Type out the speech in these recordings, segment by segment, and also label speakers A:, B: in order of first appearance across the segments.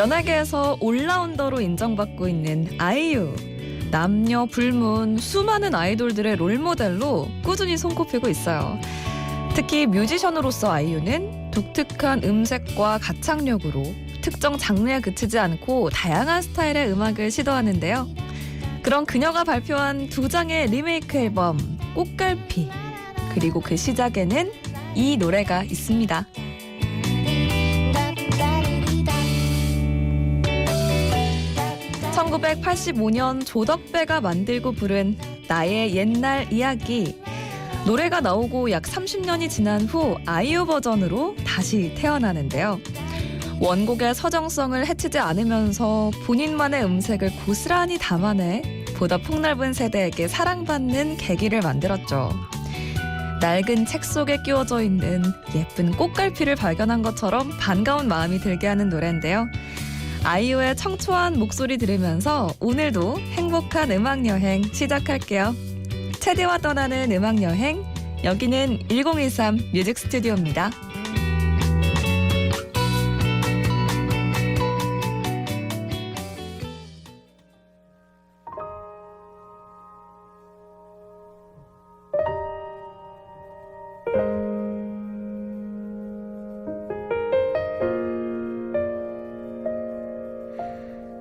A: 연예계에서 올라운더로 인정받고 있는 아이유. 남녀 불문 수많은 아이돌들의 롤모델로 꾸준히 손꼽히고 있어요. 특히 뮤지션으로서 아이유는 독특한 음색과 가창력으로 특정 장르에 그치지 않고 다양한 스타일의 음악을 시도하는데요. 그런 그녀가 발표한 2장의 리메이크 앨범 꽃갈피, 그리고 그 시작에는 이 노래가 있습니다. 1985년 조덕배가 만들고 부른 나의 옛날 이야기. 노래가 나오고 약 30년이 지난 후 아이유 버전으로 다시 태어나는데요. 원곡의 서정성을 해치지 않으면서 본인만의 음색을 고스란히 담아내 보다 폭넓은 세대에게 사랑받는 계기를 만들었죠. 낡은 책 속에 끼워져 있는 예쁜 꽃갈피를 발견한 것처럼 반가운 마음이 들게 하는 노래인데요. 아이유의 청초한 목소리 들으면서 오늘도 행복한 음악여행 시작할게요. 체디와 떠나는 음악여행, 여기는 1023 뮤직 스튜디오입니다.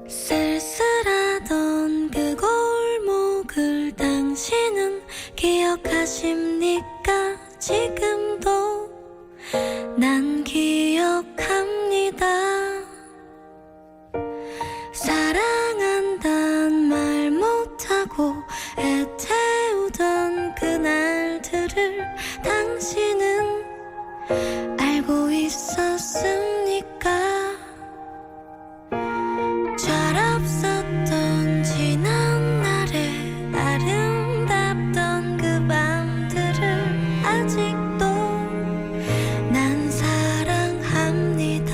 B: 쓸쓸하던 그 골목을 당신은 기억하십니까? 지금도 난 기억합니다. 사랑한단 말 못하고 애태우던 그날들을 당신은 알고 있었습니까? 철없었던 지난 날의 아름답던 그 밤들을 아직도 난 사랑합니다.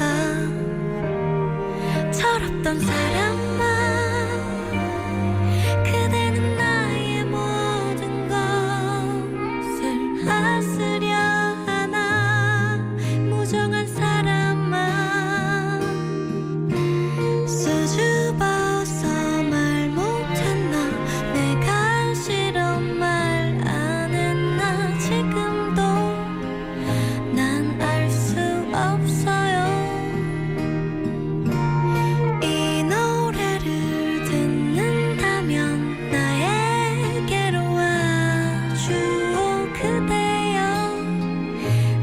B: 철없던 사람아, 그대는 나의 모든 것을 아스려 하나. 무정한 사람아, 수줍어서 말 못했나? 내가 싫어 말 안 했나? 지금도 난 알 수 없어요. 이 노래를 듣는다면 나에게로 와주오 그대여.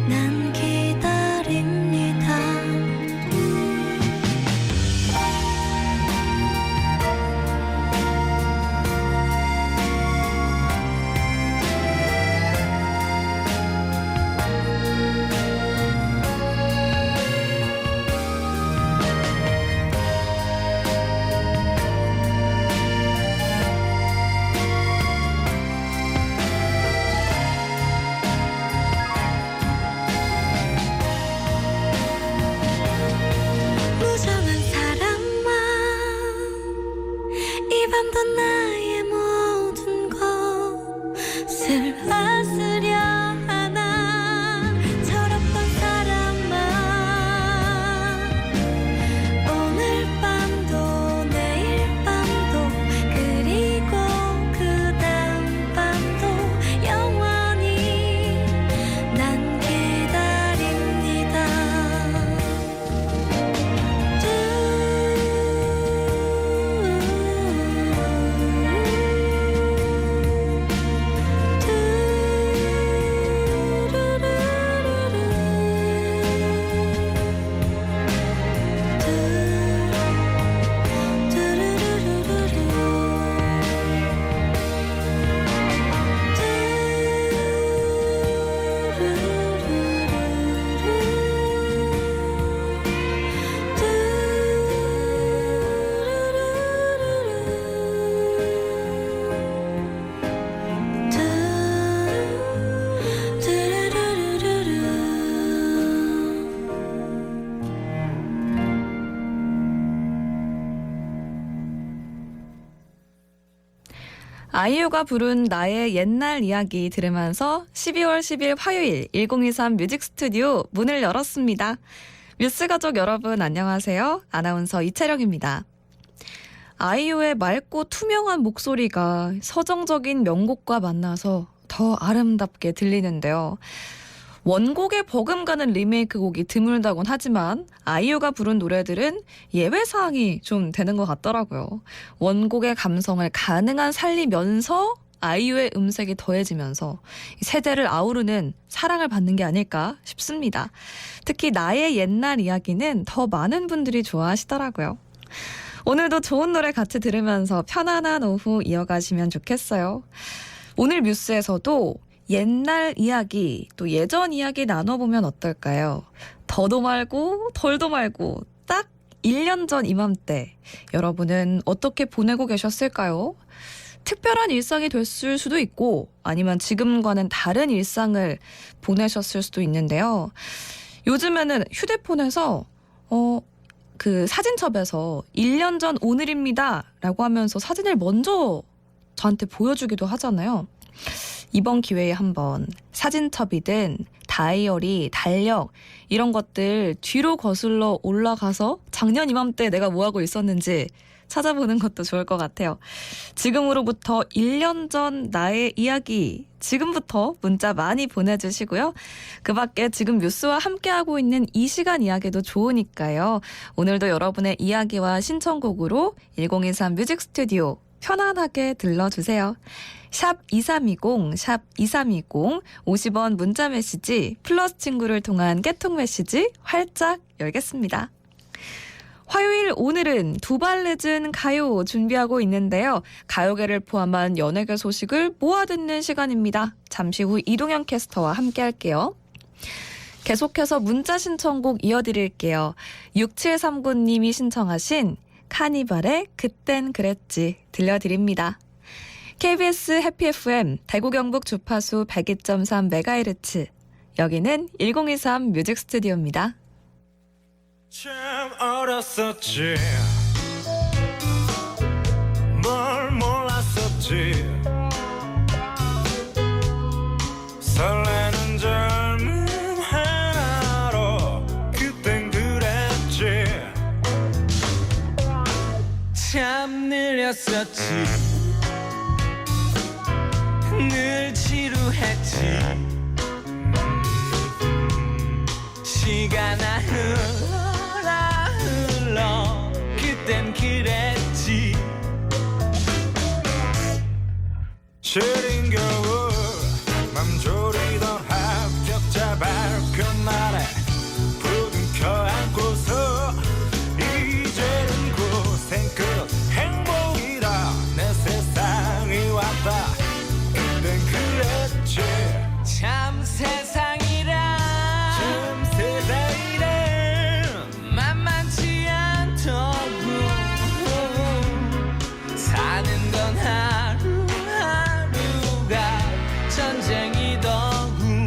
B: 난 기다립니다. 무정한 사람아, 이 밤도 나의 모든 것을 아스려 하나. 철없던 사람아, 오늘 밤도 내일 밤도 그리고 그 다음 밤도 영원히 난 기다립니다.
A: 아이유가 부른 나의 옛날 이야기 들으면서 12월 10일 화요일 1023 뮤직 스튜디오 문을 열었습니다. 뮤스 가족 여러분 안녕하세요. 아나운서 이채령입니다. 아이유의 맑고 투명한 목소리가 서정적인 명곡과 만나서 더 아름답게 들리는데요. 원곡에 버금가는 리메이크 곡이 드물다곤 하지만 아이유가 부른 노래들은 예외사항이 좀 되는 것 같더라고요. 원곡의 감성을 가능한 살리면서 아이유의 음색이 더해지면서 세대를 아우르는 사랑을 받는 게 아닐까 싶습니다. 특히 나의 옛날 이야기는 더 많은 분들이 좋아하시더라고요. 오늘도 좋은 노래 같이 들으면서 편안한 오후 이어가시면 좋겠어요. 오늘 뉴스에서도 옛날 이야기, 또 예전 이야기 나눠보면 어떨까요? 더도 말고 덜도 말고 딱 1년 전 이맘때 여러분은 어떻게 보내고 계셨을까요? 특별한 일상이 됐을 수도 있고 아니면 지금과는 다른 일상을 보내셨을 수도 있는데요. 요즘에는 휴대폰에서 그 사진첩에서 1년 전 오늘입니다 라고 하면서 사진을 먼저 저한테 보여주기도 하잖아요. 이번 기회에 한번 사진첩이든 다이어리, 달력 이런 것들 뒤로 거슬러 올라가서 작년 이맘때 내가 뭐하고 있었는지 찾아보는 것도 좋을 것 같아요. 지금으로부터 1년 전 나의 이야기 지금부터 문자 많이 보내주시고요. 그 밖에 지금 뉴스와 함께하고 있는 이 시간 이야기도 좋으니까요. 오늘도 여러분의 이야기와 신청곡으로 1023 뮤직스튜디오 편안하게 들러주세요. 샵 2320, 샵 2320, 50원 문자 메시지 플러스 친구를 통한 깨톡 메시지 활짝 열겠습니다. 화요일 오늘은 두발 늦은 가요 준비하고 있는데요. 가요계를 포함한 연예계 소식을 모아 듣는 시간입니다. 잠시 후 이동현 캐스터와 함께 할게요. 계속해서 문자 신청곡 이어드릴게요. 6739님이 신청하신 카니발의 그땐 그랬지 들려드립니다. KBS 해피 FM 대구 경북 주파수 102.3MHz 여기는 1023 뮤직 스튜디오입니다.
C: 참 어렸었지 뭘 몰랐었지 설레는 젊음 하나로 그땐 그랬지 참 느렸었지 늘 지루했지 시간아 흘러 그땐 그랬지 시린 겨울 맘 졸이던 합격자 발표 날에 부둥 켜안고서 이제는 고생 끝 행복이다 내 세상이 왔다 그땐 그랬지 참 세상이라 참 세상이라 만만치 않더군 사는 건 하루하루가 전쟁이더군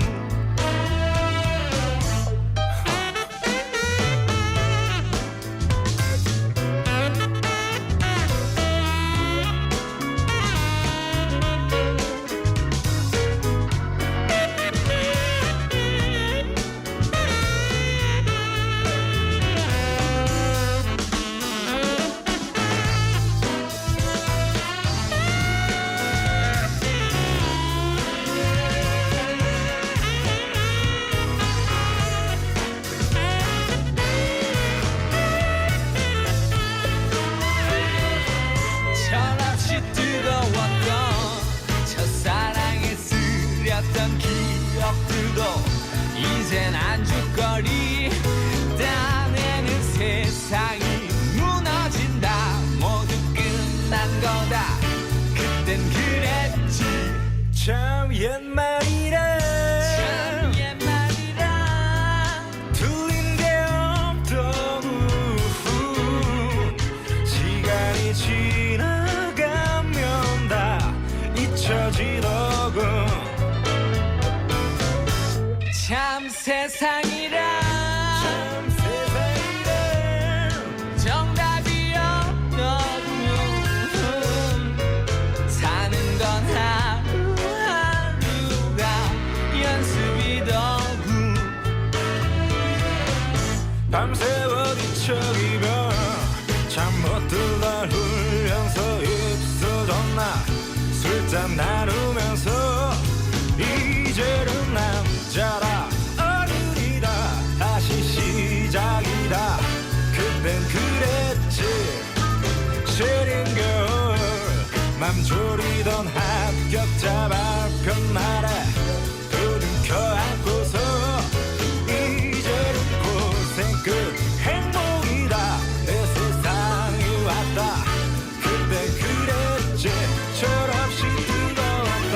C: 철없이 뜨거웠던 첫사랑에 쓰렸던 기억들도 이젠 안주거리 땀에는 세상이 무너진다 모두 끝난 거다 그땐 그랬지 참 옛말이라 참 옛말이라 틀린 게 없더군 시간이 지나가면 다 잊혀지더군 참 세상이라 참 세상이라 정답이 없더군 사는 건 하루하루가 연습이더군 밤 척이면 잠 못 들다 훈련소 입수줬나 술잔 나누면서 이제는 남자라 어른이다 다시 시작이다 그땐 그랬지 시린 겨울 맘 졸이던 합격자 발표 날에 부둥켜 안고서 이제는 고생 끝 행복이다 내 세상이 왔다 그땐 그랬지 철없이 뜨거웠던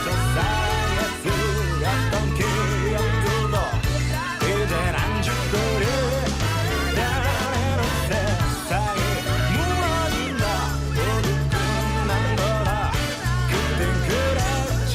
C: 저 사랑에 쓰였던 기억들도 이젠 안죽거려 나라는 세상이 무너진다 모두 끝난 거다 그땐 그랬지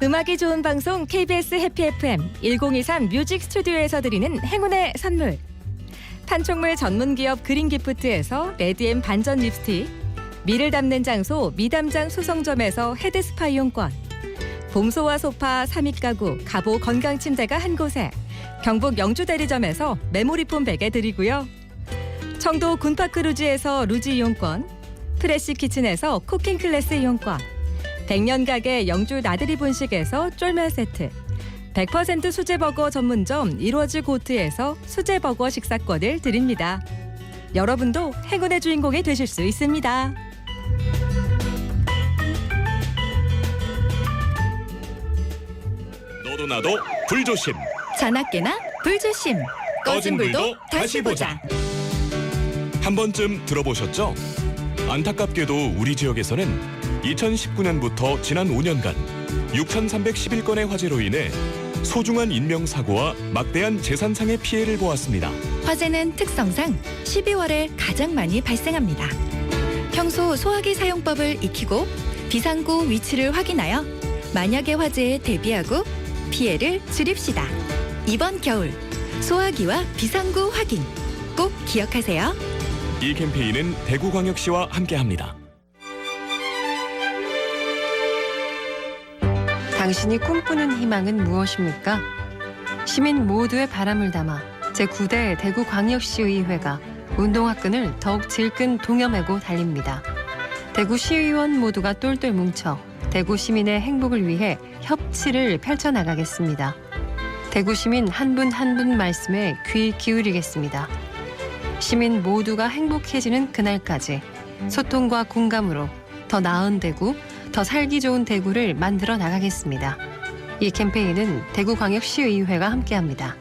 A: 음악이 좋은 방송 KBS 해피 FM 1023 뮤직 스튜디오에서 드리는 행운의 선물. 판촉물 전문기업 그린기프트에서 레드앤 반전 립스틱, 미를 담는 장소 미담장 수성점에서 헤드스파 이용권, 봄소와 소파 3위 가구 가보 건강침대가 한 곳에 경북 영주대리점에서 메모리폼 베개 드리고요. 청도 군파크루즈에서 루즈 이용권, 프레시 키친에서 쿠킹 클래스 이용권, 100년 가게 영주 나들이 분식에서 쫄면 세트, 100% 수제버거 전문점 이루어질 고트에서 수제버거 식사권을 드립니다. 여러분도 행운의 주인공이 되실 수 있습니다.
D: 너도 나도 불조심.
A: 자나깨나 불조심.
D: 꺼진 불도 다시 보자. 한 번쯤 들어보셨죠? 안타깝게도 우리 지역에서는 2019년부터 지난 5년간 6,311건의 화재로 인해 소중한 인명사고와 막대한 재산상의 피해를 보았습니다.
E: 화재는 특성상 12월에 가장 많이 발생합니다. 평소 소화기 사용법을 익히고 비상구 위치를 확인하여 만약의 화재에 대비하고 피해를 줄입시다. 이번 겨울 소화기와 비상구 확인 꼭 기억하세요.
D: 이 캠페인은 대구광역시와 함께합니다.
F: 당신이 꿈꾸는 희망은 무엇입니까? 시민 모두의 바람을 담아 제9대 대구광역시의회가 운동화끈을 더욱 질끈 동여매고 달립니다. 대구 시의원 모두가 똘똘 뭉쳐 대구 시민의 행복을 위해 협치를 펼쳐나가겠습니다. 대구 시민 한 분 한 분 말씀에 귀 기울이겠습니다. 시민 모두가 행복해지는 그날까지 소통과 공감으로 더 나은 대구, 더 살기 좋은 대구를 만들어 나가겠습니다. 이 캠페인은 대구광역시의회가 함께합니다.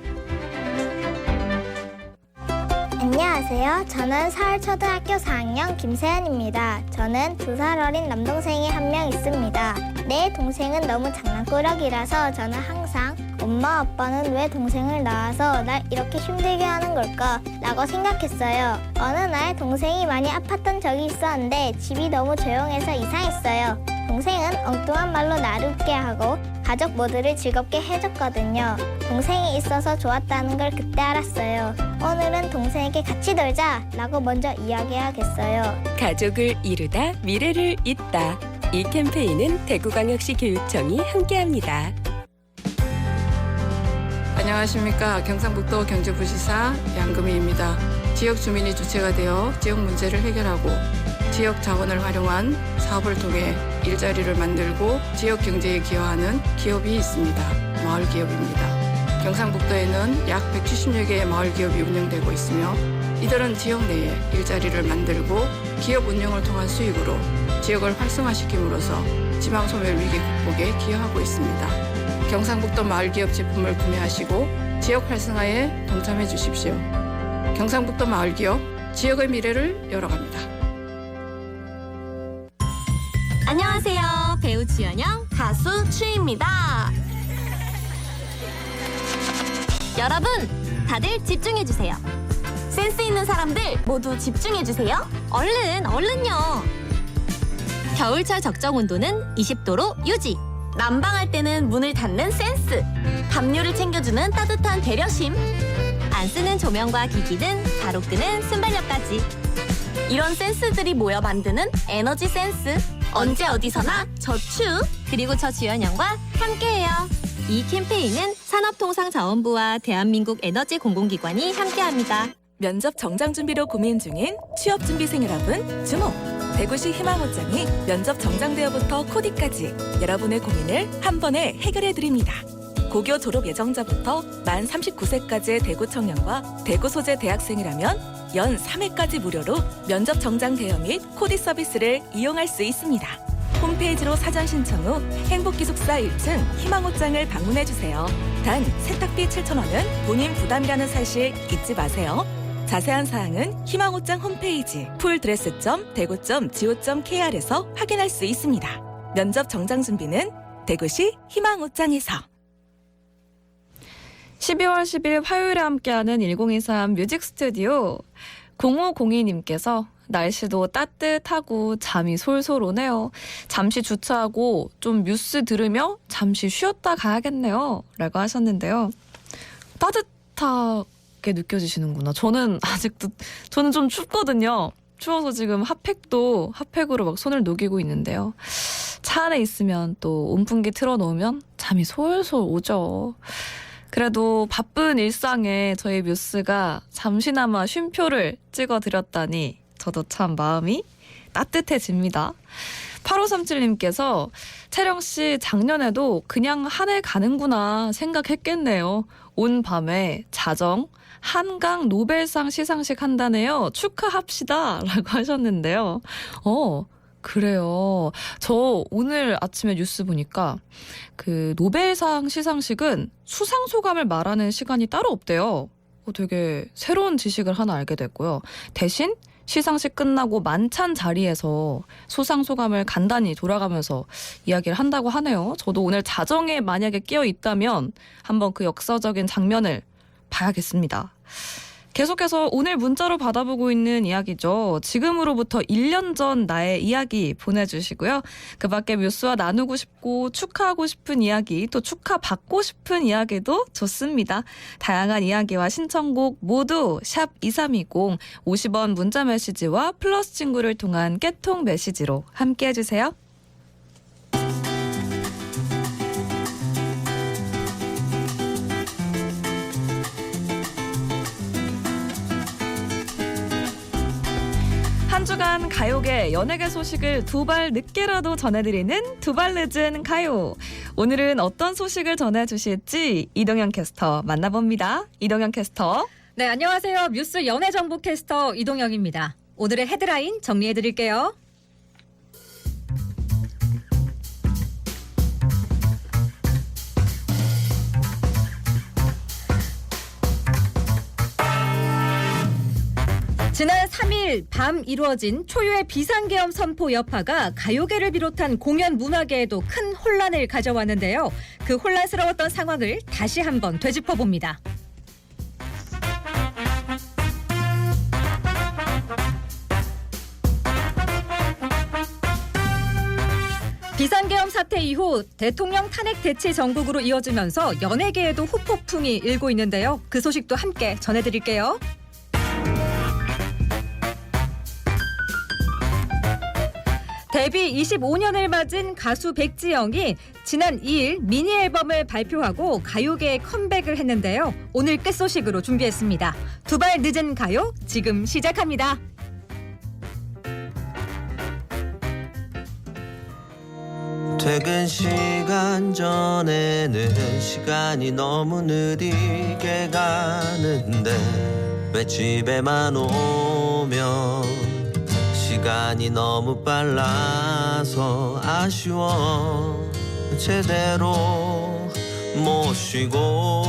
G: 안녕하세요. 저는 서울초등학교 4학년 김세연입니다. 저는 2살 어린 남동생이 한 명 있습니다. 내 동생은 너무 장난꾸러기라서 저는 항상 엄마 아빠는 왜 동생을 낳아서 날 이렇게 힘들게 하는 걸까? 라고 생각했어요. 어느 날 동생이 많이 아팠던 적이 있었는데 집이 너무 조용해서 이상했어요. 동생은 엉뚱한 말로 나를 웃게 하고 가족 모두를 즐겁게 해줬거든요. 동생이 있어서 좋았다는 걸 그때 알았어요. 오늘은 동생에게 같이 놀자 라고 먼저 이야기해야겠어요.
H: 가족을 이루다 미래를 잇다. 이 캠페인은 대구광역시 교육청이 함께합니다.
I: 안녕하십니까. 경상북도 경제부시사 양금희입니다. 지역 주민이 주체가 되어 지역 문제를 해결하고 지역 자원을 활용한 사업을 통해 일자리를 만들고 지역 경제에 기여하는 기업이 있습니다. 마을기업입니다. 경상북도에는 약 170여 개의 마을기업이 운영되고 있으며 이들은 지역 내에 일자리를 만들고 기업 운영을 통한 수익으로 지역을 활성화시킴으로써 지방소멸 위기 극복에 기여하고 있습니다. 경상북도 마을기업 제품을 구매하시고 지역 활성화에 동참해 주십시오. 경상북도 마을기업, 지역의 미래를 열어갑니다.
B: 안녕하세요. 배우 주연영, 가수 추입니다. 여러분, 다들 집중해주세요. 센스 있는 사람들 모두 집중해주세요. 얼른요. 겨울철 적정 온도는 20도로 유지. 난방할 때는 문을 닫는 센스. 담요를 챙겨주는 따뜻한 배려심. 안 쓰는 조명과 기기는 바로 끄는 순발력까지. 이런 센스들이 모여 만드는 에너지 센스. 언제 어디서나 저추 그리고 저 주연영과 함께해요. 이 캠페인은 산업통상자원부와 대한민국 에너지 공공기관이 함께합니다.
A: 면접 정장 준비로 고민 중인 취업준비생 여러분 주목! 대구시 희망옷장이 면접 정장 대여부터 코디까지 여러분의 고민을 한 번에 해결해드립니다. 고교 졸업 예정자부터 만 39세까지의 대구 청년과 대구 소재 대학생이라면 연 3회까지 무료로 면접 정장 대여 및 코디 서비스를 이용할 수 있습니다. 홈페이지로 사전 신청 후 행복기숙사 1층 희망옷장을 방문해주세요. 단 세탁비 7,000원은 본인 부담이라는 사실 잊지 마세요. 자세한 사항은 희망옷장 홈페이지 풀드레스.대구.go.kr에서 확인할 수 있습니다. 면접 정장 준비는 대구시 희망옷장에서. 12월 10일 화요일에 함께하는 1023 뮤직 스튜디오 0502님께서 날씨도 따뜻하고 잠이 솔솔 오네요. 잠시 주차하고 좀 뉴스 들으며 잠시 쉬었다 가야겠네요. 라고 하셨는데요. 따뜻하게 느껴지시는구나. 저는 좀 춥거든요. 추워서 지금 핫팩으로 막 손을 녹이고 있는데요. 차 안에 있으면 또 온풍기 틀어놓으면 잠이 솔솔 오죠. 그래도 바쁜 일상에 저희 뮤스가 잠시나마 쉼표를 찍어드렸다니 저도 참 마음이 따뜻해집니다. 8537님께서 채령씨 작년에도 그냥 한 해 가는구나 생각했겠네요. 온 밤에 자정 한강 노벨상 시상식 한다네요. 축하합시다 라고 하셨는데요. 그래요. 저 오늘 아침에 뉴스 보니까 그 노벨상 시상식은 수상 소감을 말하는 시간이 따로 없대요. 되게 새로운 지식을 하나 알게 됐고요. 대신 시상식 끝나고 만찬 자리에서 수상 소감을 간단히 돌아가면서 이야기를 한다고 하네요. 저도 오늘 자정에 만약에 끼어 있다면 한번 그 역사적인 장면을 봐야겠습니다. 계속해서 오늘 문자로 받아보고 있는 이야기죠. 지금으로부터 1년 전 나의 이야기 보내주시고요. 그 밖에 뮤스와 나누고 싶고 축하하고 싶은 이야기, 또 축하받고 싶은 이야기도 좋습니다. 다양한 이야기와 신청곡 모두 샵 2320 50원 문자 메시지와 플러스 친구를 통한 깨통 메시지로 함께해 주세요. 한 주간 가요계, 연예계 소식을 두 발 늦게라도 전해드리는 두발 늦은 가요. 오늘은 어떤 소식을 전해주실지 이동현 캐스터 만나봅니다. 이동현 캐스터.
J: 네, 안녕하세요. 뮤스 연예정보 캐스터 이동현입니다. 오늘의 헤드라인 정리해드릴게요. 지난 3일 밤 이루어진 초유의 비상계엄 선포 여파가 가요계를 비롯한 공연 문화계에도 큰 혼란을 가져왔는데요. 그 혼란스러웠던 상황을 다시 한번 되짚어봅니다. 비상계엄 사태 이후 대통령 탄핵 대치 전국으로 이어지면서 연예계에도 후폭풍이 일고 있는데요. 그 소식도 함께 전해드릴게요. 데뷔 25년을 맞은 가수 백지영이 지난 2일 미니 앨범을 발표하고 가요계에 컴백을 했는데요. 오늘 끝소식으로 준비했습니다. 두 발 늦은 가요 지금 시작합니다.
K: 퇴근 시간 전에는 시간이 너무 느리게 가는데 왜 집에만 오면 시간이 너무 빨라서 아쉬워. 제대로 못 쉬고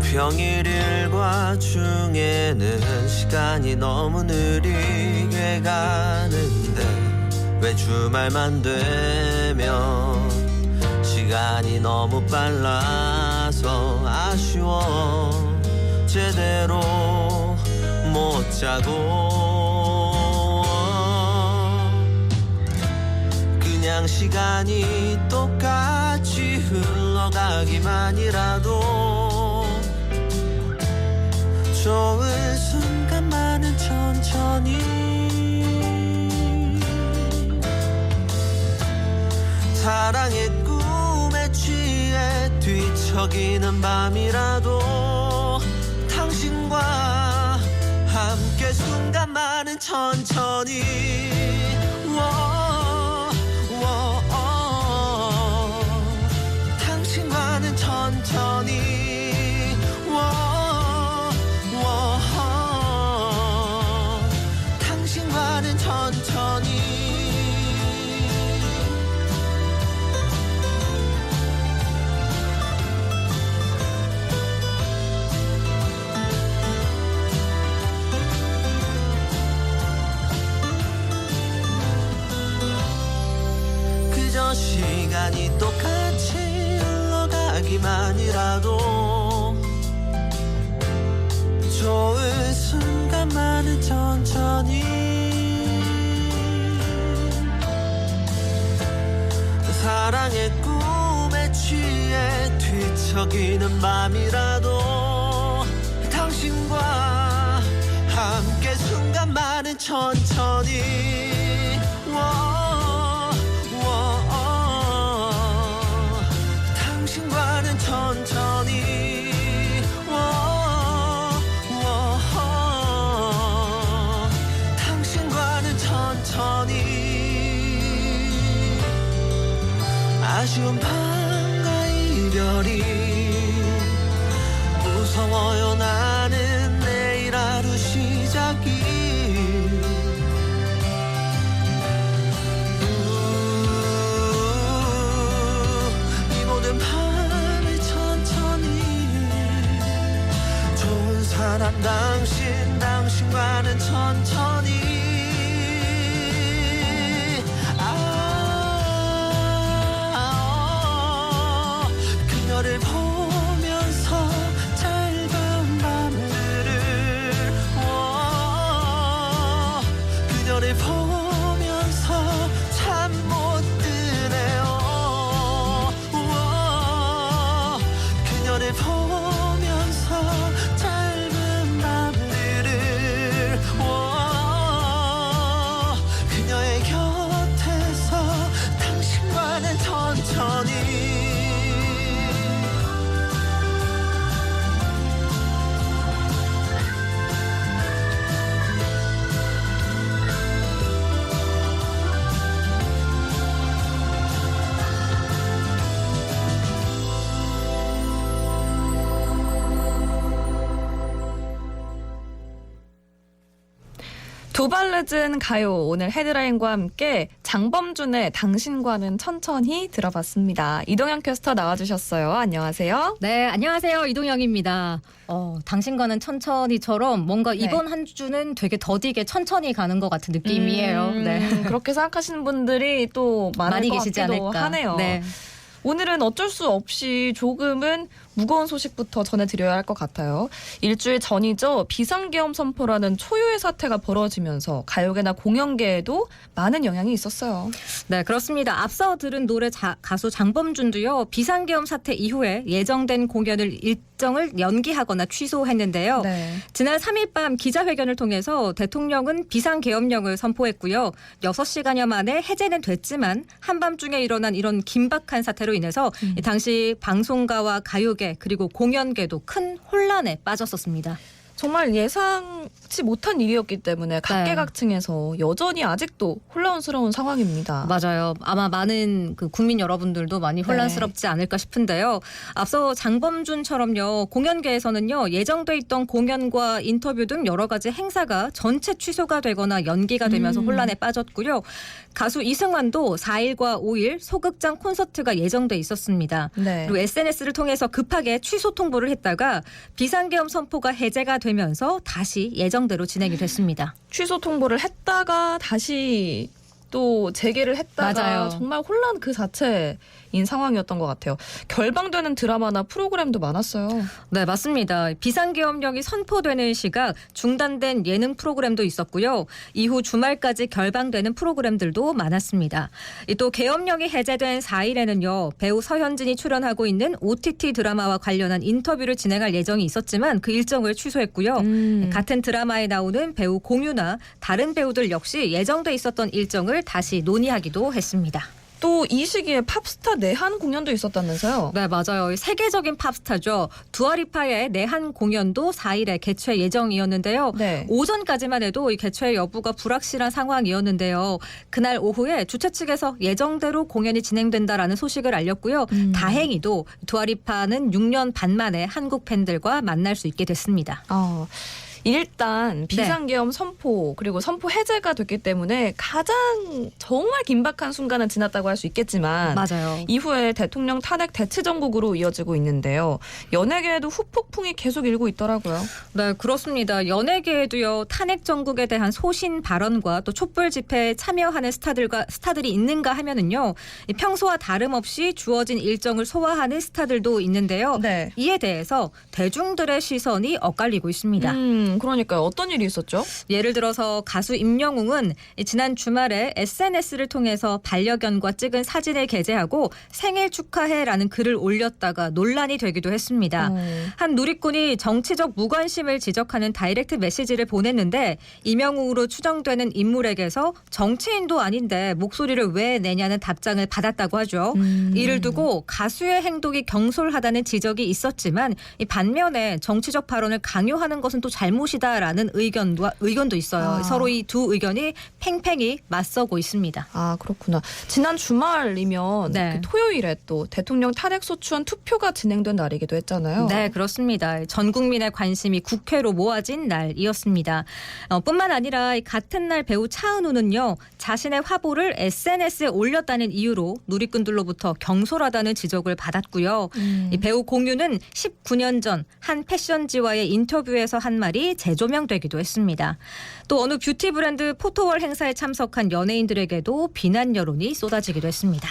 K: 평일 일과 중에는 시간이 너무 느리게 가는데 왜 주말만 되면 시간이 너무 빨라서 아쉬워 제대로 못 자고 그냥 시간이 똑같이 흘러가기만이라도 좋은 순간만은 천천히 사랑의 꿈에 취해 뒤척이는 밤이라도 당신과 함께 순간만은 천천히 당신과는 천천히 당신과는 천천히 그저 시간이 똑같이 흘러가기만이라도 좋은 순간만은 천천히 사랑의 꿈에 취해 뒤척이는 밤이라도 당신과 함께 순간만은 천천히 당신과는 천천히 당신과는 천천히 아쉬운 밤과 이별이 무서워요 나는 내일 하루 시작이 이 모든 밤을 천천히 좋은 사람 당신과는 천천히 그녀를 보면서 짧은 밤들을 그녀를 보면서 잠 못 드네요 그녀를 보면서 짧은 밤들을 그녀의 곁에서 당신과는 천천히
A: 두 발 늦은 가요 오늘 헤드라인과 함께 장범준의 당신과는 천천히 들어봤습니다. 이동영 캐스터 나와주셨어요. 안녕하세요.
J: 네, 안녕하세요. 이동영입니다. 당신과는 천천히처럼 뭔가 이번 한 주는 되게 더디게 천천히 가는 것 같은 느낌이에요. 네.
A: 그렇게 생각하시는 분들이 또 많이
J: 계시지
A: 같기도
J: 않을까.
A: 하네요.
J: 네.
A: 오늘은 어쩔 수 없이 조금은 무거운 소식부터 전해드려야 할 것 같아요. 일주일 전이죠. 비상계엄 선포라는 초유의 사태가 벌어지면서 가요계나 공연계에도 많은 영향이 있었어요.
J: 네, 그렇습니다. 앞서 들은 노래 가수 장범준도요. 비상계엄 사태 이후에 예정된 공연을 일정을 연기하거나 취소했는데요.
A: 네.
J: 지난 3일 밤 기자회견을 통해서 대통령은 비상계엄령을 선포했고요. 6시간여 만에 해제는 됐지만 한밤중에 일어난 이런 긴박한 사태로 인해서 당시 방송가와 가요계 그리고 공연계도 큰 혼란에 빠졌었습니다.
A: 정말 예상치 못한 일이었기 때문에 각계각층에서 여전히 아직도 혼란스러운 상황입니다.
J: 맞아요. 아마 많은 그 국민 여러분들도 많이 혼란스럽지 않을까 싶은데요. 앞서 장범준처럼요. 공연계에서는요. 예정돼 있던 공연과 인터뷰 등 여러 가지 행사가 전체 취소가 되거나 연기가 되면서 혼란에 빠졌고요. 가수 이승환도 4일과 5일 소극장 콘서트가 예정돼 있었습니다.
A: 네.
J: 그리고 SNS를 통해서 급하게 취소 통보를 했다가 비상계엄 선포가 해제가 되면서 다시 예정대로 진행이 됐습니다.
A: 취소 통보를 했다가 다시 또 재개를 했다가
J: 맞아요.
A: 정말 혼란 그 자체였던 상황이었던 것 같아요. 결방되는 드라마나 프로그램도 많았어요.
J: 네, 맞습니다. 비상계엄령이 선포되는 시각 중단된 예능 프로그램도 있었고요. 이후 주말까지 결방되는 프로그램들도 많았습니다. 또 계엄령이 해제된 4일에는요. 배우 서현진이 출연하고 있는 OTT 드라마와 관련한 인터뷰를 진행할 예정이 있었지만 그 일정을 취소했고요. 같은 드라마에 나오는 배우 공유나 다른 배우들 역시 예정돼 있었던 일정을 다시 논의하기도 했습니다.
A: 또 이 시기에 팝스타 내한 공연도 있었다면서요?
J: 네, 맞아요. 세계적인 팝스타죠. 두아리파의 내한 공연도 4일에 개최 예정이었는데요.
A: 네.
J: 오전까지만 해도 이 개최 여부가 불확실한 상황이었는데요. 그날 오후에 주최 측에서 예정대로 공연이 진행된다라는 소식을 알렸고요. 다행히도 두아리파는 6년 반 만에 한국 팬들과 만날 수 있게 됐습니다.
A: 일단 비상계엄 선포 그리고 선포 해제가 됐기 때문에 가장 정말 긴박한 순간은 지났다고 할 수 있겠지만
J: 맞아요.
A: 이후에 대통령 탄핵 대치 정국으로 이어지고 있는데요. 연예계에도 후폭풍이 계속 일고 있더라고요.
J: 네, 그렇습니다. 연예계에도요. 탄핵 정국에 대한 소신 발언과 또 촛불 집회에 참여하는 스타들이 있는가 하면은요. 평소와 다름없이 주어진 일정을 소화하는 스타들도 있는데요.
A: 네.
J: 이에 대해서 대중들의 시선이 엇갈리고 있습니다.
A: 그러니까요. 어떤 일이 있었죠?
J: 예를 들어서 가수 임영웅은 지난 주말에 SNS를 통해서 반려견과 찍은 사진을 게재하고 생일 축하해라는 글을 올렸다가 논란이 되기도 했습니다. 한 누리꾼이 정치적 무관심을 지적하는 다이렉트 메시지를 보냈는데 임영웅으로 추정되는 인물에게서 정치인도 아닌데 목소리를 왜 내냐는 답장을 받았다고 하죠. 이를 두고 가수의 행동이 경솔하다는 지적이 있었지만 이 반면에 정치적 발언을 강요하는 것은 또 잘못이다라는 의견도 있어요. 서로 이 두 의견이 팽팽히 맞서고 있습니다.
A: 아, 그렇구나. 지난 주말이면
J: 네.
A: 그 토요일에 또 대통령 탄핵 소추안 투표가 진행된 날이기도 했잖아요.
J: 네, 그렇습니다. 전 국민의 관심이 국회로 모아진 날이었습니다. 뿐만 아니라 같은 날 배우 차은우는요. 자신의 화보를 SNS에 올렸다는 이유로 누리꾼들로부터 경솔하다는 지적을 받았고요. 이 배우 공유는 19년 전 한 패션지와의 인터뷰에서 한 말이 재조명되기도 했습니다. 또 어느 뷰티 브랜드 포토월 행사에 참석한 연예인들에게도 비난 여론이 쏟아지기도 했습니다.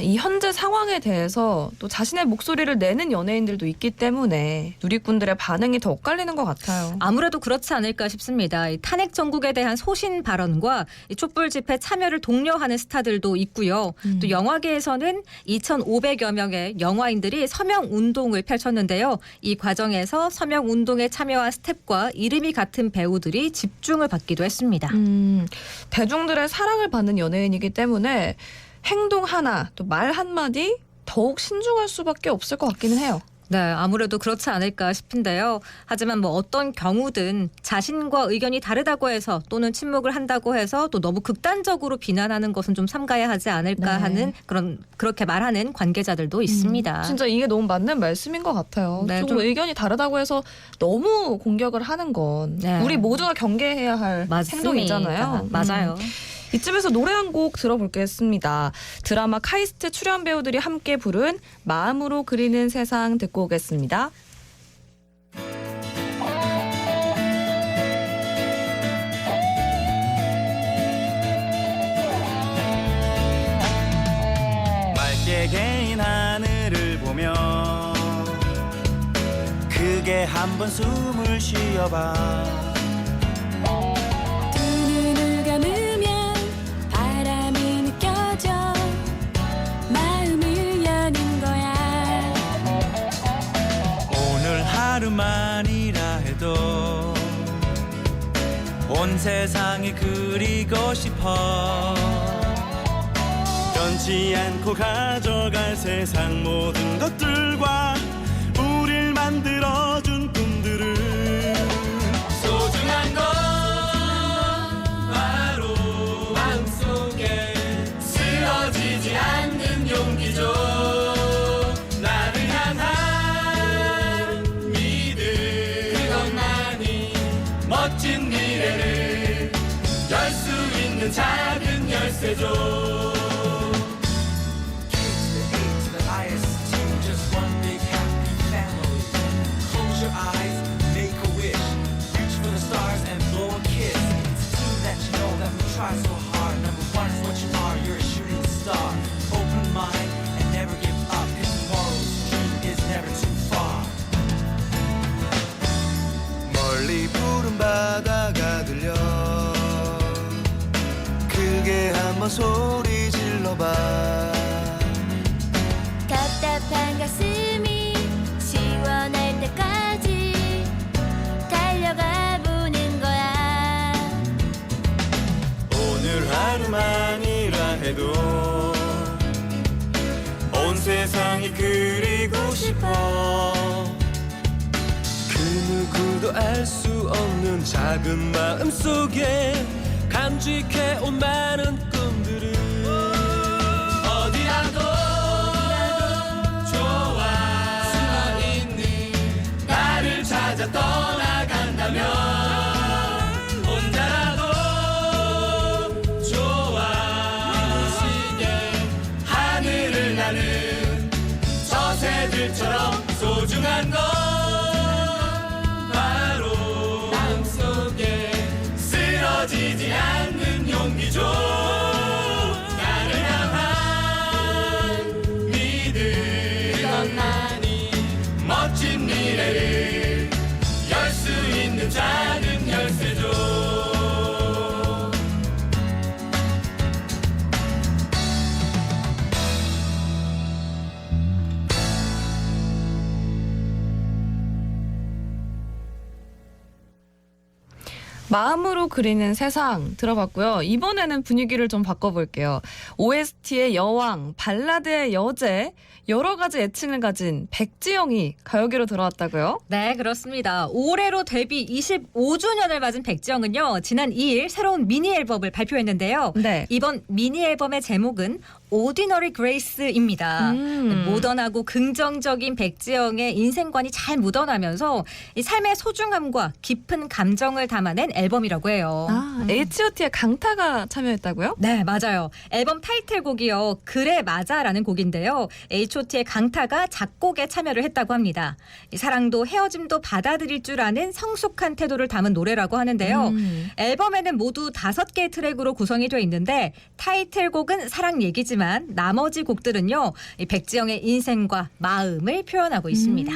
A: 이 현재 상황에 대해서 또 자신의 목소리를 내는 연예인들도 있기 때문에 누리꾼들의 반응이 더 엇갈리는 것 같아요.
J: 아무래도 그렇지 않을까 싶습니다. 이 탄핵 정국에 대한 소신 발언과 이 촛불 집회 참여를 독려하는 스타들도 있고요. 또 영화계에서는 2,500여 명의 영화인들이 서명 운동을 펼쳤는데요. 이 과정에서 서명 운동에 참여한 스텝과 이름이 같은 배우들이 집중을 받기도 했습니다.
A: 대중들의 사랑을 받는 연예인이기 때문에 행동 하나, 또 말 한마디 더욱 신중할 수밖에 없을 것 같기는 해요.
J: 네, 아무래도 그렇지 않을까 싶은데요. 하지만 어떤 경우든 자신과 의견이 다르다고 해서 또는 침묵을 한다고 해서 또 너무 극단적으로 비난하는 것은 좀 삼가야 하지 않을까 하는 그렇게 말하는 관계자들도 있습니다.
A: 진짜 이게 너무 맞는 말씀인 것 같아요.
J: 네,
A: 조금 의견이 다르다고 해서 너무 공격을 하는 건 우리 모두가 경계해야 할 행동이잖아요.
J: 맞아요.
A: 이쯤에서 노래 한 곡 들어볼겠습니다. 드라마 카이스트 출연 배우들이 함께 부른 마음으로 그리는 세상 듣고 오겠습니다.
K: 맑게 개인 하늘을 보며 크게 한번 숨을 쉬어봐. 하루만이라 해도 온 세상이 그리고 싶어. 변치 않고 가져갈 세상 모든 것들과 우릴 만들어준 꿈들을 소중한 건 바로 마음속에 쓰러지지 않는 용기죠. 멋진 미래를 열 수 있는 작은 열쇠죠. K to the A to the IST, just one big happy family. Close your eyes, make a wish, reach for the stars and blow a kiss. It's a team that you know that we try so hard. Number one is what you are, you're a shooting star. Open mind and never
C: 나와 소리 질러봐.
B: 답답한 가슴이 시원할 때까지 달려가 보는 거야.
C: 오늘 하루만이라 해도 온 세상이 그리고 싶어. 그 누구도 알 수 없는 작은 마음 속에 간직해 온 많은 꿈들을 어디라도 좋아. 숨어있는 나를 찾아 떠나간다면 혼자라도 좋아. 무시게 하늘을 나는 저 새들처럼 소중한 건 바로 마음속에 쓰러지지 않는 용기죠. 나를 향한 믿음, 그것만이 멋진 미래를 열 수 있는 작은 열쇠죠.
A: 마음으로 그리는 세상 들어봤고요. 이번에는 분위기를 좀 바꿔볼게요. OST의 여왕, 발라드의 여제, 여러 가지 애칭을 가진 백지영이 가요계로 들어왔다고요?
J: 네, 그렇습니다. 올해로 데뷔 25주년을 맞은 백지영은요, 지난 2일 새로운 미니 앨범을 발표했는데요.
A: 네.
J: 이번 미니 앨범의 제목은 Ordinary Grace입니다. 모던하고 긍정적인 백지영의 인생관이 잘 묻어나면서 이 삶의 소중함과 깊은 감정을 담아낸 앨범이라고 해요.
A: 아, H.O.T의 강타가 참여했다고요?
J: 네, 맞아요. 앨범 타이틀곡이요. 그래 맞아라는 곡인데요. H.O.T의 강타가 작곡에 참여를 했다고 합니다. 이 사랑도 헤어짐도 받아들일 줄 아는 성숙한 태도를 담은 노래라고 하는데요. 앨범에는 모두 5개의 트랙으로 구성이 되어 있는데 타이틀곡은 사랑 얘기지만 나머지 곡들은요. 이 백지영의 인생과 마음을 표현하고 있습니다.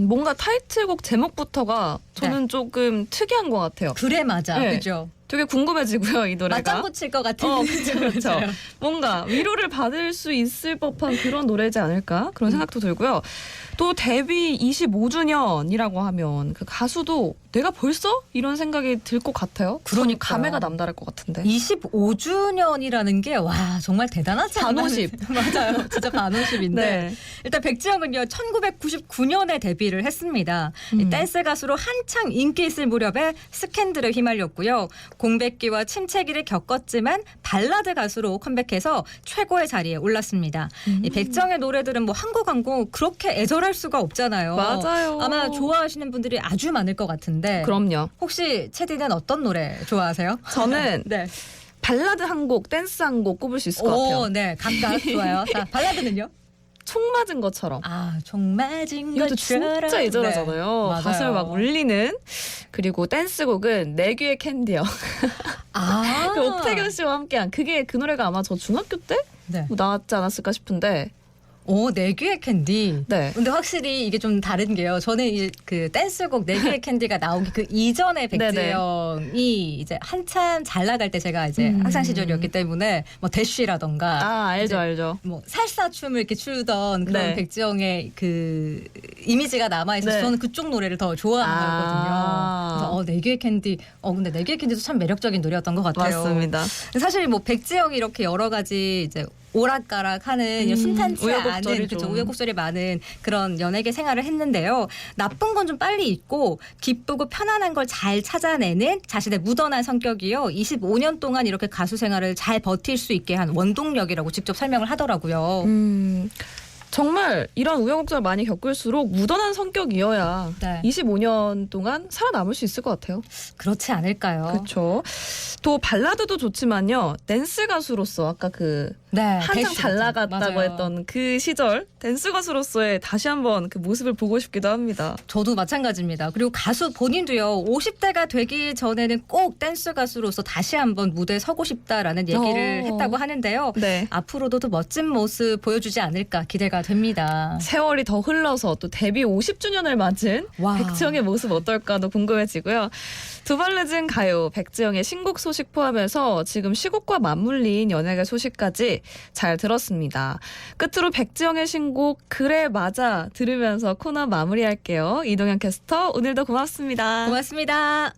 A: 뭔가 타이틀곡 제목부터가 저는 조금 특이한 것 같아요.
J: 그래 맞아.
A: 네.
J: 그죠?
A: 되게 궁금해지고요, 이 노래가.
J: 맞장구 칠 것 같은.
A: 그렇죠.
J: 맞아요.
A: 뭔가 위로를 받을 수 있을 법한 그런 노래지 않을까? 그런 생각도 들고요. 또 데뷔 25주년이라고 하면 그 가수도 내가 벌써? 이런 생각이 들 것 같아요.
J: 그러니까요.
A: 감회가 남다를 것 같은데.
J: 25주년이라는 게 와 정말 대단하지 않나요?
A: 반오십.
J: 맞아요. 진짜 반오십인데
A: 네.
J: 일단 백지영은요 1999년에 데뷔를 했습니다. 이 댄스 가수로 한창 인기 있을 무렵에 스캔들에 휘말렸고요. 공백기와 침체기를 겪었지만 발라드 가수로 컴백해서 최고의 자리에 올랐습니다. 이 백지영의 노래들은 뭐 한 곡 한 곡 그렇게 애절할 수가 없잖아요.
A: 맞아요.
J: 아마 좋아하시는 분들이 아주 많을 것 같은데
A: 그럼요.
J: 혹시 채디는 어떤 노래 좋아하세요?
A: 저는
J: 네.
A: 발라드 한 곡, 댄스 한 곡 꼽을 수 있을 것 같아요.
J: 네, 각각 좋아요. 자, 발라드는요?
A: 총 맞은 것처럼.
J: 총 맞은
A: 이것도
J: 것처럼.
A: 진짜 예절하잖아요.
J: 네, 맞아요.
A: 가슴을 막 울리는. 그리고 댄스곡은 내 귀의 캔디요. 그 옥태견 씨와 함께한 그게 그 노래가 아마 저 중학교 때
J: 네.
A: 뭐 나왔지 않았을까 싶은데.
J: 내 귀의 캔디.
A: 네.
J: 근데 확실히 이게 좀 다른 게요. 저는 그 댄스곡 내 귀의 캔디가 나오기 그 이전에 백지영이 이제 한참 잘 나갈 때 제가 이제 학창 시절이었기 때문에 뭐 대쉬라던가
A: 알죠.
J: 뭐 살사 춤을 이렇게 추던 그런
A: 네.
J: 백지영의 그 이미지가 남아 있어서
A: 네.
J: 저는 그쪽 노래를 더 좋아하거든요. 그래서 내 귀의 캔디. 근데 내 귀의 캔디도 참 매력적인 노래였던 것 같아요.
A: 맞습니다.
J: 사실 뭐 백지영이 이렇게 여러 가지 이제 오락가락하는 순탄치 않은 우여곡절이 많은 그런 연예계 생활을 했는데요. 나쁜 건 좀 빨리 잊고 기쁘고 편안한 걸 잘 찾아내는 자신의 무던한 성격이요. 25년 동안 이렇게 가수 생활을 잘 버틸 수 있게 한 원동력이라고 직접 설명을 하더라고요.
A: 정말 이런 우여곡절 많이 겪을수록 무던한 성격이어야
J: 네.
A: 25년 동안 살아남을 수 있을 것 같아요.
J: 그렇지 않을까요?
A: 그렇죠. 또 발라드도 좋지만요. 댄스 가수로서 아까 그 한창 잘 나갔다고
J: 맞아요.
A: 했던 그 시절 댄스 가수로서의 다시 한번 그 모습을 보고 싶기도 합니다.
J: 저도 마찬가지입니다. 그리고 가수 본인도요. 50대가 되기 전에는 꼭 댄스 가수로서 다시 한번 무대에 서고 싶다라는 얘기를 했다고 하는데요.
A: 네.
J: 앞으로도 더 멋진 모습 보여주지 않을까 기대가 기대가 됩니다.
A: 세월이 더 흘러서 또 데뷔 50주년을 맞은
J: 와.
A: 백지영의 모습 어떨까도 궁금해지고요. 두 발 늦은 가요, 백지영의 신곡 소식 포함해서 지금 시국과 맞물린 연예계 소식까지 잘 들었습니다. 끝으로 백지영의 신곡 그래 맞아 들으면서 코너 마무리할게요. 이동현 캐스터 오늘도 고맙습니다.
J: 고맙습니다.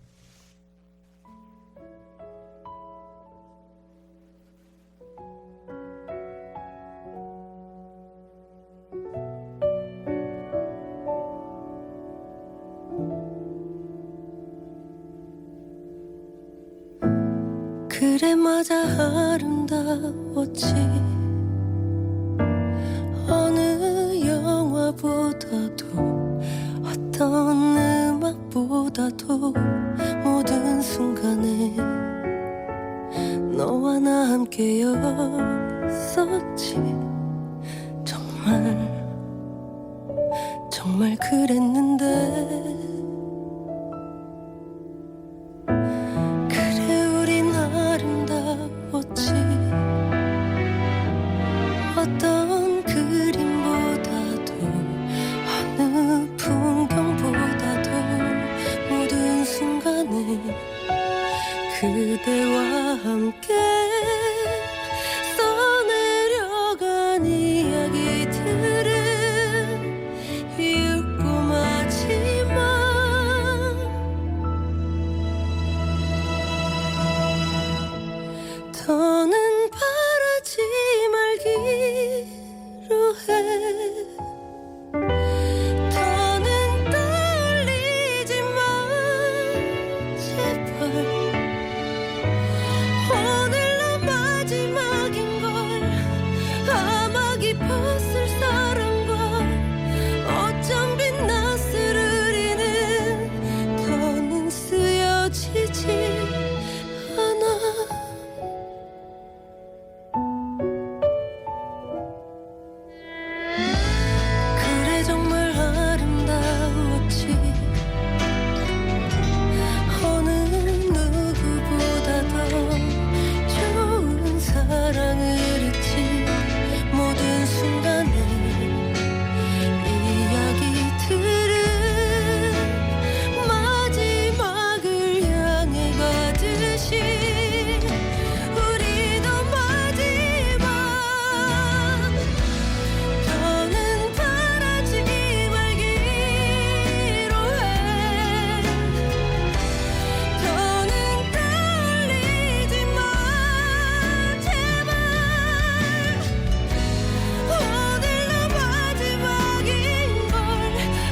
L: 그래 맞아 아름다웠지 어느 영화보다도 어떤 음악보다도 모든 순간에 너와 나 함께였었지 정말 그랬는데 어떤 그림보다도 어느 풍경보다도 모든 순간에 그대와 함께 써내려간 이야기들은 잊고 마지막 더는 바라지 말기로 해 더는 떨리지 마 제발 오늘로 마지막인 걸 아마 깊었을 사랑과 어쩜 빛나 스르리는 더는 쓰여지지 않아 그래 정말 아름다웠지 어느 누구보다도 좋은 사랑을 했지 모든 순간에 이야기들은 마지막을 향해 가듯이 우리도 마지막 더는 바라지 말기로 해 더는 떨리지 마 제발 오늘로 마지막인 걸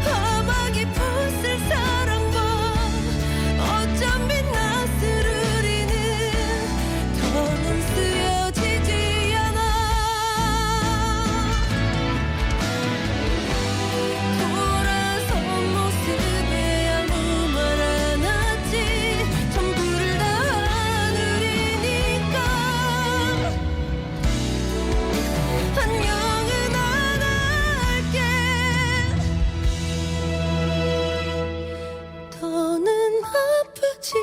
L: 아마 깊었을 사랑과 어쩜 빛나 스르리는 더는 쓰여지지 않아 돌아선 모습에 아무 말 안 하지 전부를 다 하늘이니까 안녕은 안 할게 더는 아프지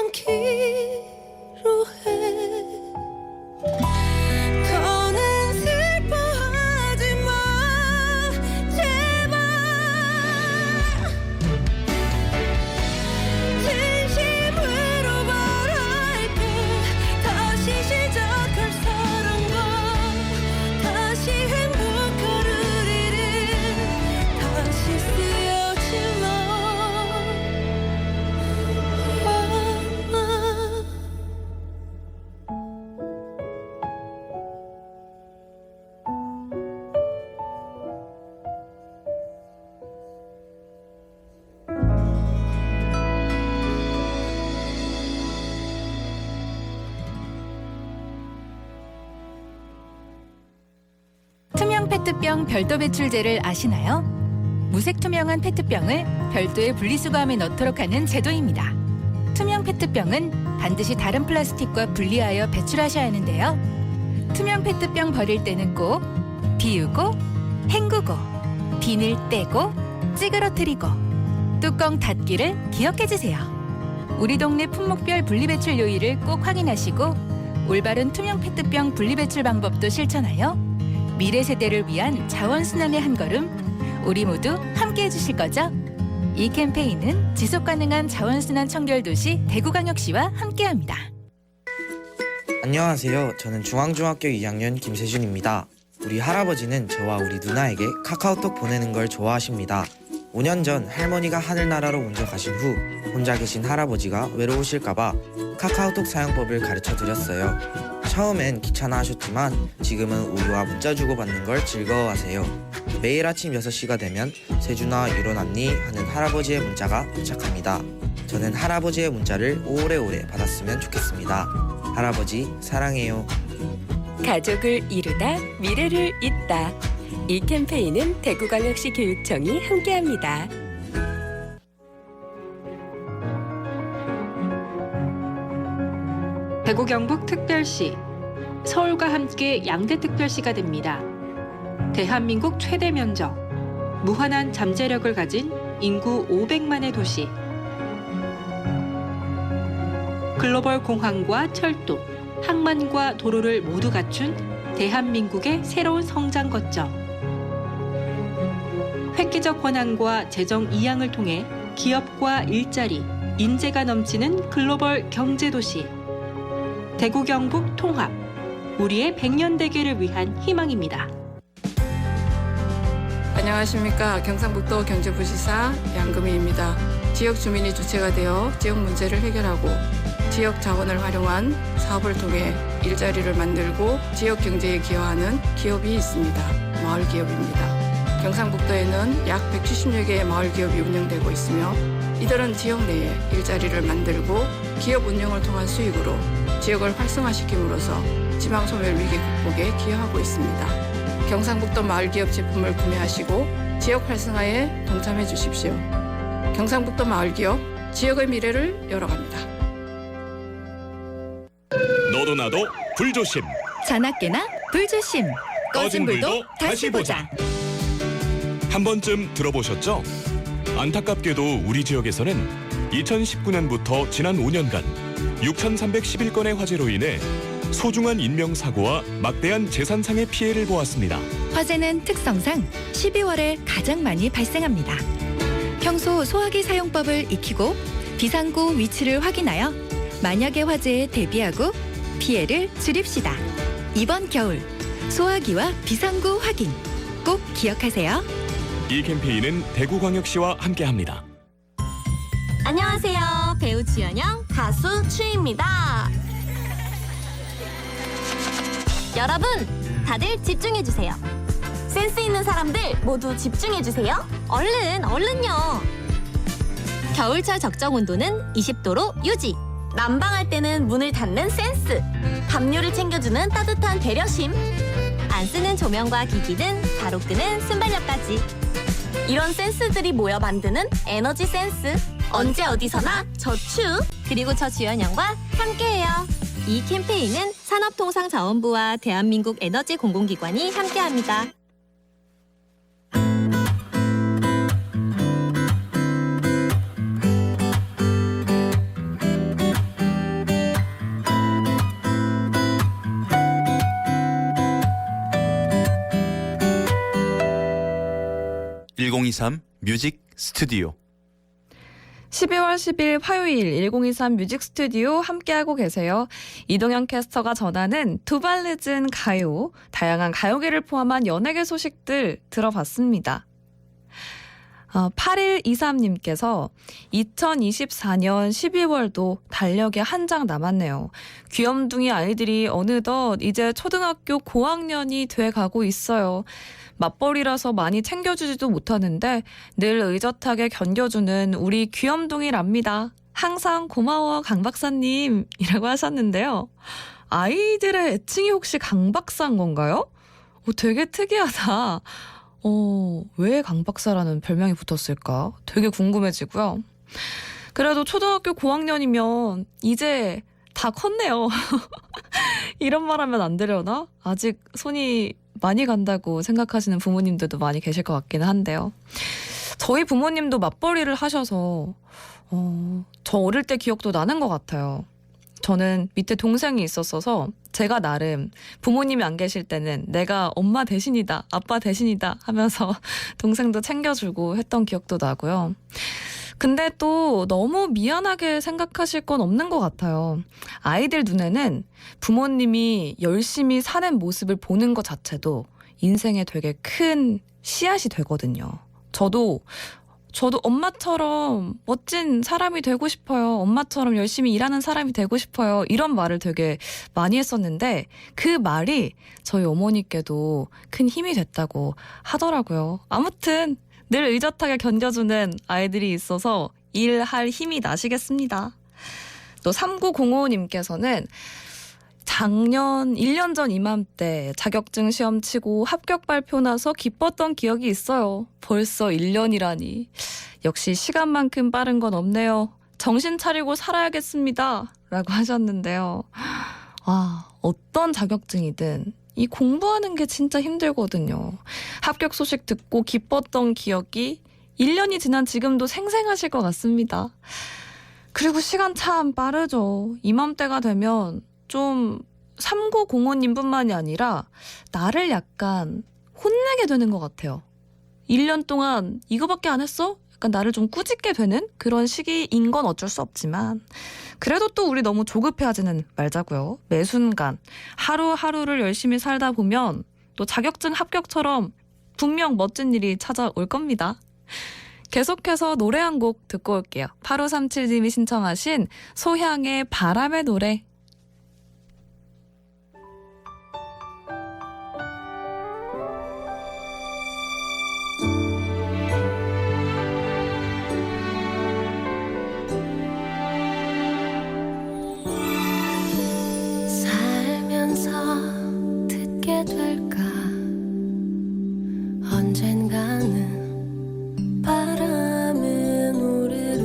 L: 않기로 해 더는 슬퍼하지 마 제발 진심으로 바랄게 다시 시작할 사랑과 다시 행복할 우리를 다시 쓰여질
E: 투명 페트병 별도 배출제를 아시나요? 무색 투명한 페트병을 별도의 분리수거함에 넣도록 하는 제도입니다. 투명 페트병은 반드시 다른 플라스틱과 분리하여 배출하셔야 하는데요. 투명 페트병 버릴 때는 꼭 비우고, 헹구고, 비늘 떼고, 찌그러뜨리고, 뚜껑 닫기를 기억해주세요. 우리 동네 품목별 분리배출 요일을 꼭 확인하시고 올바른 투명 페트병 분리배출 방법도 실천하여 미래 세대를 위한 자원순환의 한 걸음, 우리 모두 함께 해주실 거죠? 이 캠페인은 지속가능한 자원순환 청결도시 대구광역시와 함께합니다.
M: 안녕하세요. 저는 중앙중학교 2학년 김세준입니다. 우리 할아버지는 저와 우리 누나에게 카카오톡 보내는 걸 좋아하십니다. 5년 전 할머니가 하늘나라로 먼저 가신 후 혼자 계신 할아버지가 외로우실까봐 카카오톡 사용법을 가르쳐 드렸어요. 처음엔 귀찮아 하셨지만 지금은 우리와 문자 주고받는 걸 즐거워하세요. 매일 아침 6시가 되면 세준아 일어났니? 하는 할아버지의 문자가 도착합니다. 저는 할아버지의 문자를 오래오래 받았으면 좋겠습니다. 할아버지 사랑해요.
H: 가족을 이루다 미래를 잇다. 이 캠페인은 대구광역시 교육청이 함께합니다.
N: 대구 경북 특별시, 서울과 함께 양대 특별시가 됩니다. 대한민국 최대 면적, 무한한 잠재력을 가진 인구 500만의 도시. 글로벌 공항과 철도, 항만과 도로를 모두 갖춘 대한민국의 새로운 성장 거점. 획기적 권한과 재정 이양을 통해 기업과 일자리, 인재가 넘치는 글로벌 경제도시. 대구 경북 통합, 우리의 100년 대계를 위한 희망입니다.
I: 안녕하십니까. 경상북도 경제부시사 양금희입니다. 지역 주민이 주체가 되어 지역 문제를 해결하고 지역 자원을 활용한 사업을 통해 일자리를 만들고 지역 경제에 기여하는 기업이 있습니다. 마을기업입니다. 경상북도에는 약 170여 개의 마을기업이 운영되고 있으며 이들은 지역 내에 일자리를 만들고 기업 운영을 통한 수익으로 지역을 활성화시킴으로써 지방소멸 위기 극복에 기여하고 있습니다. 경상북도 마을기업 제품을 구매하시고 지역 활성화에 동참해 주십시오. 경상북도 마을기업, 지역의 미래를 열어갑니다.
D: 너도 나도 불조심.
E: 자나깨나 불조심.
D: 꺼진 불도 다시 보자. 한 번쯤 들어보셨죠? 안타깝게도 우리 지역에서는 2019년부터 지난 5년간 6,311건의 화재로 인해 소중한 인명사고와 막대한 재산상의 피해를 보았습니다.
E: 화재는 특성상 12월에 가장 많이 발생합니다. 평소 소화기 사용법을 익히고 비상구 위치를 확인하여 만약의 화재에 대비하고 피해를 줄입시다. 이번 겨울 소화기와 비상구 확인 꼭 기억하세요.
D: 이 캠페인은 대구광역시와 함께합니다.
B: 안녕하세요. 배우 주연영, 가수 추입니다. 여러분, 다들 집중해주세요. 센스 있는 사람들 모두 집중해주세요. 얼른요. 겨울철 적정 온도는 20도로 유지. 난방할 때는 문을 닫는 센스. 담요를 챙겨주는 따뜻한 배려심. 안 쓰는 조명과 기기는 바로 끄는 순발력까지. 이런 센스들이 모여 만드는 에너지 센스. 언제 어디서나 저추 그리고 저 주연영과 함께해요. 이 캠페인은 산업통상자원부와 대한민국 에너지 공공기관이 함께합니다.
O: (1023) 뮤직 스튜디오
A: 12월 10일 화요일 1023 뮤직 스튜디오 함께하고 계세요. 이동현 캐스터가 전하는 두발 늦은 가요, 다양한 가요계를 포함한 연예계 소식들 들어봤습니다. 8123님께서 2024년 12월도 달력에 한 장 남았네요. 귀염둥이 아이들이 어느덧 이제 초등학교 고학년이 돼가고 있어요. 맞벌이라서 많이 챙겨주지도 못하는데 늘 의젓하게 견뎌주는 우리 귀염둥이랍니다. 항상 고마워 강 박사님 이라고 하셨는데요. 아이들의 애칭이 혹시 강 박사인 건가요? 되게 특이하다. 왜 강 박사라는 별명이 붙었을까? 되게 궁금해지고요. 그래도 초등학교 고학년이면 이제 다 컸네요. 이런 말 하면 안 되려나? 아직 손이 많이 간다고 생각하시는 부모님들도 많이 계실 것 같기는 한데요. 저희 부모님도 맞벌이를 하셔서 저 어릴 때 기억도 나는 것 같아요. 저는 밑에 동생이 있었어서 제가 나름 부모님이 안 계실 때는 내가 엄마 대신이다, 아빠 대신이다 하면서 동생도 챙겨주고 했던 기억도 나고요. 근데 또 너무 미안하게 생각하실 건 없는 것 같아요. 아이들 눈에는 부모님이 열심히 사는 모습을 보는 것 자체도 인생에 되게 큰 씨앗이 되거든요. 저도 엄마처럼 멋진 사람이 되고 싶어요. 엄마처럼 열심히 일하는 사람이 되고 싶어요. 이런 말을 되게 많이 했었는데 그 말이 저희 어머니께도 큰 힘이 됐다고 하더라고요. 아무튼 늘 의젓하게 견뎌주는 아이들이 있어서 일할 힘이 나시겠습니다. 또 3905님께서는 작년 1년 전 이맘때 자격증 시험 치고 합격 발표 나서 기뻤던 기억이 있어요. 벌써 1년이라니. 역시 시간만큼 빠른 건 없네요. 정신 차리고 살아야겠습니다. 라고 하셨는데요. 아, 어떤 자격증이든 이 공부하는 게 진짜 힘들거든요. 합격 소식 듣고 기뻤던 기억이 1년이 지난 지금도 생생하실 것 같습니다. 그리고 시간 참 빠르죠. 이맘때가 되면 좀 3905님뿐만이 아니라 나를 약간 혼내게 되는 것 같아요. 1년 동안 이거밖에 안 했어? 약간 나를 좀 꾸짖게 되는 그런 시기인 건 어쩔 수 없지만 그래도 또 우리 너무 조급해하지는 말자고요. 매 순간 하루하루를 열심히 살다 보면 또 자격증 합격처럼 분명 멋진 일이 찾아올 겁니다. 계속해서 노래 한 곡 듣고 올게요. 8537님이 신청하신 소향의 바람의 노래.
L: 살면서 듣게 될까 언젠가는 바람의 노래를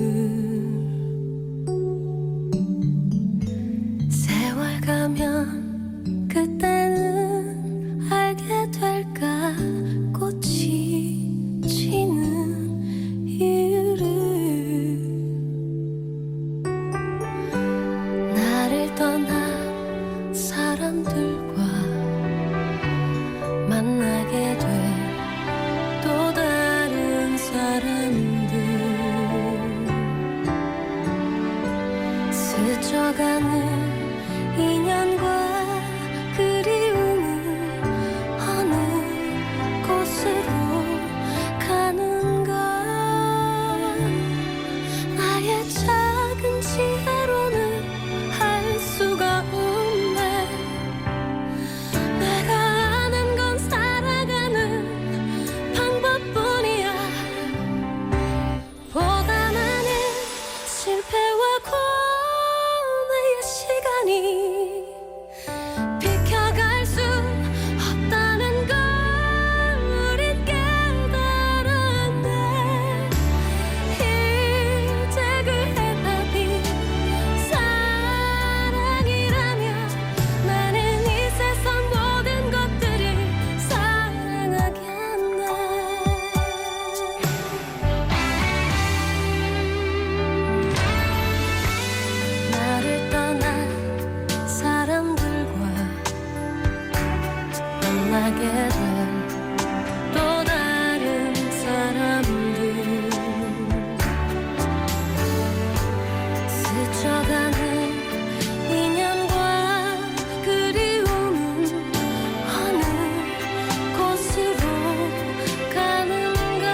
L: 세월 가면 그때는 알게 될까 꽃이 지는 이유를 나를 떠난 사람들과 만나게 돼 또 다른 사람들 스쳐가는 인연과 그리움은 어느 곳으로 가는가 나의 작은 지혜로는 할 수가 없네 내가 아는 건 살아가는 방법뿐이야 보다 많은 실패와 고뇌의 시간이 비켜갈 수 없다는 걸 우린 깨달았네 이제 그 해답이 사랑이라면 나는 이 세상 모든 것들을 사랑하겠네 나를 떠난 사람들과 만나게 된 또 다른 사람들 스쳐가는 인연과 그리움은 어느 곳으로 가는가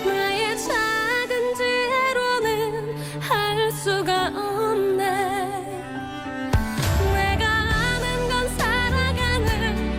L: 나의 작은 지혜로는 할 수가 없네 내가 아는 건 살아가는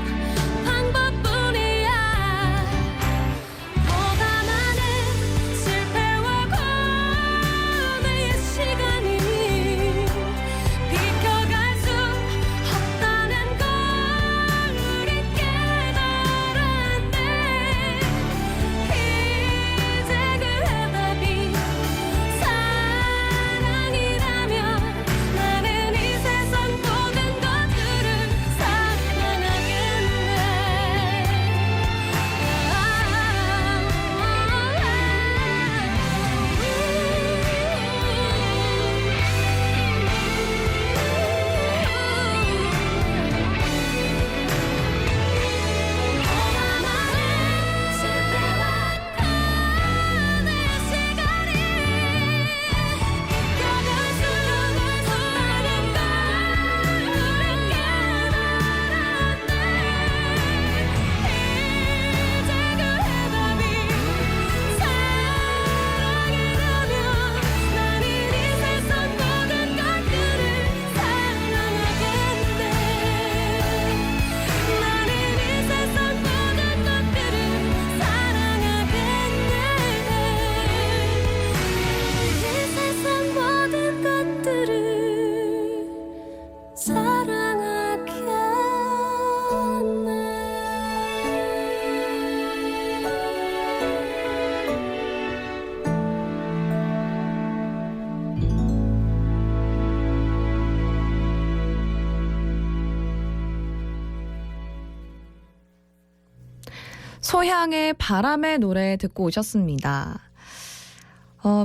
A: 소향의 바람의 노래 듣고 오셨습니다.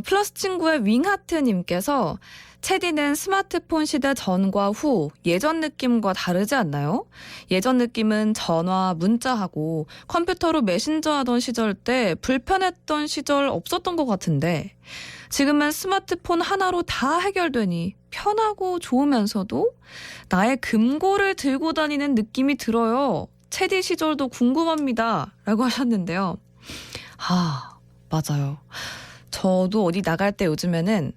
A: 플러스 친구의 윙하트님께서 체디는 스마트폰 시대 전과 후 예전 느낌과 다르지 않나요? 예전 느낌은 전화, 문자하고 컴퓨터로 메신저 하던 시절 때 불편했던 시절 없었던 것 같은데 지금은 스마트폰 하나로 다 해결되니 편하고 좋으면서도 나의 금고를 들고 다니는 느낌이 들어요. 체디 시절도 궁금합니다. 라고 하셨는데요. 맞아요. 저도 어디 나갈 때 요즘에는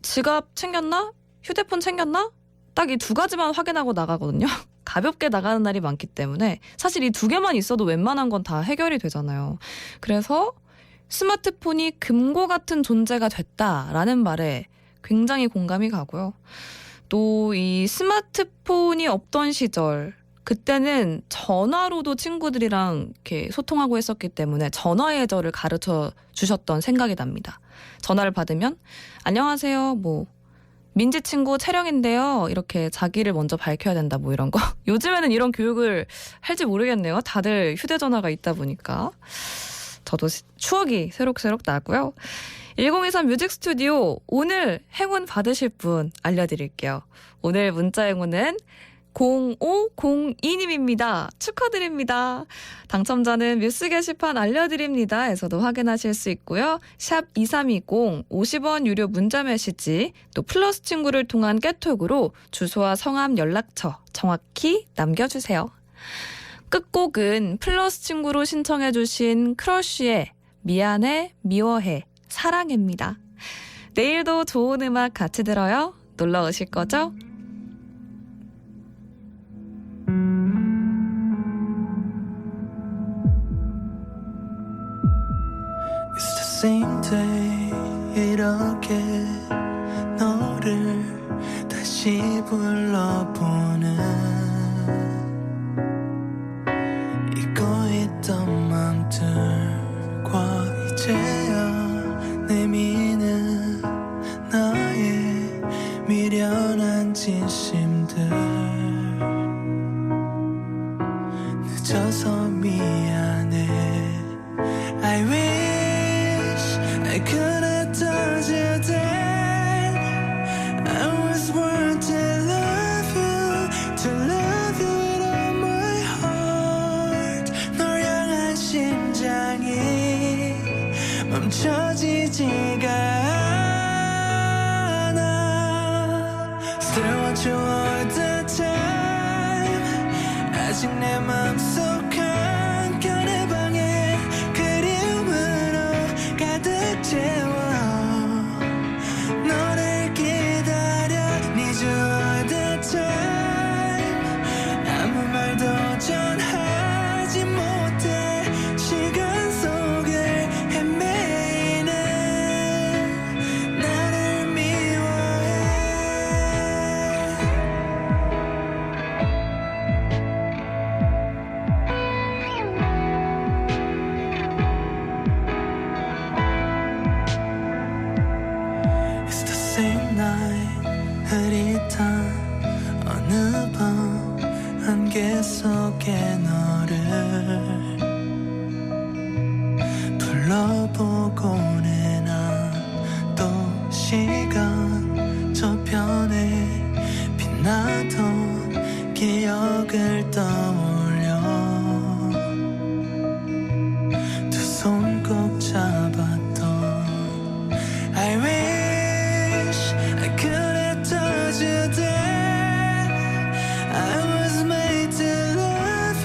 A: 지갑 챙겼나? 휴대폰 챙겼나? 딱 이 두 가지만 확인하고 나가거든요. 가볍게 나가는 날이 많기 때문에 사실 이 두 개만 있어도 웬만한 건 다 해결이 되잖아요. 그래서 스마트폰이 금고 같은 존재가 됐다라는 말에 굉장히 공감이 가고요. 또 이 스마트폰이 없던 시절 그때는 전화로도 친구들이랑 이렇게 소통하고 했었기 때문에 전화의 저를 가르쳐 주셨던 생각이 납니다. 전화를 받으면 안녕하세요, 민지 친구 채령인데요. 이렇게 자기를 먼저 밝혀야 된다, 이런 거. 요즘에는 이런 교육을 할지 모르겠네요. 다들 휴대전화가 있다 보니까. 저도 추억이 새록새록 나고요. 1023 뮤직 스튜디오 오늘 행운 받으실 분 알려드릴게요. 오늘 문자 행운은 0502님입니다. 축하드립니다. 당첨자는 뉴스 게시판 알려드립니다. 에서도 확인하실 수 있고요. 샵 2320 50원 유료 문자 메시지 또 플러스 친구를 통한 깨톡으로 주소와 성함 연락처 정확히 남겨주세요. 끝곡은 플러스 친구로 신청해 주신 크러쉬의 미안해 미워해 사랑해입니다. 내일도 좋은 음악 같이 들어요. 놀러 오실 거죠?
K: It's the same day 이렇게 너를 다시 불러보는 잊고 있던 맘들과 이제야 내미는 나의 미련한 진심들 늦어서 미안해 I wish I could have told you that I was born to love you with all my heart 널 향한 심장이 멈춰지지가 않아 Still want you all the time 아직 내 맘속 한켠의 방에 그리움으로 가득 채워 너를 기다려 Need you all the time 아무 말도 전하지 못해 시간 속을 헤매이는 나를 미워해 It's the same night 흐릿한 어느 밤 안개 속에 너를 불러보곤 해 난 또 시간 저편에 빛나던 기억을 떠올려 두 손 꼭 잡았던 I wish I could have told you that I was made to love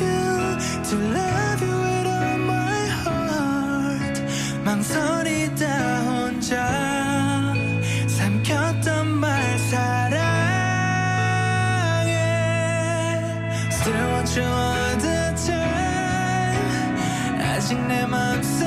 K: you with all my heart 망설이다 혼자 삼켰던 말 사랑해 Still want you all the time 아직 내 맘속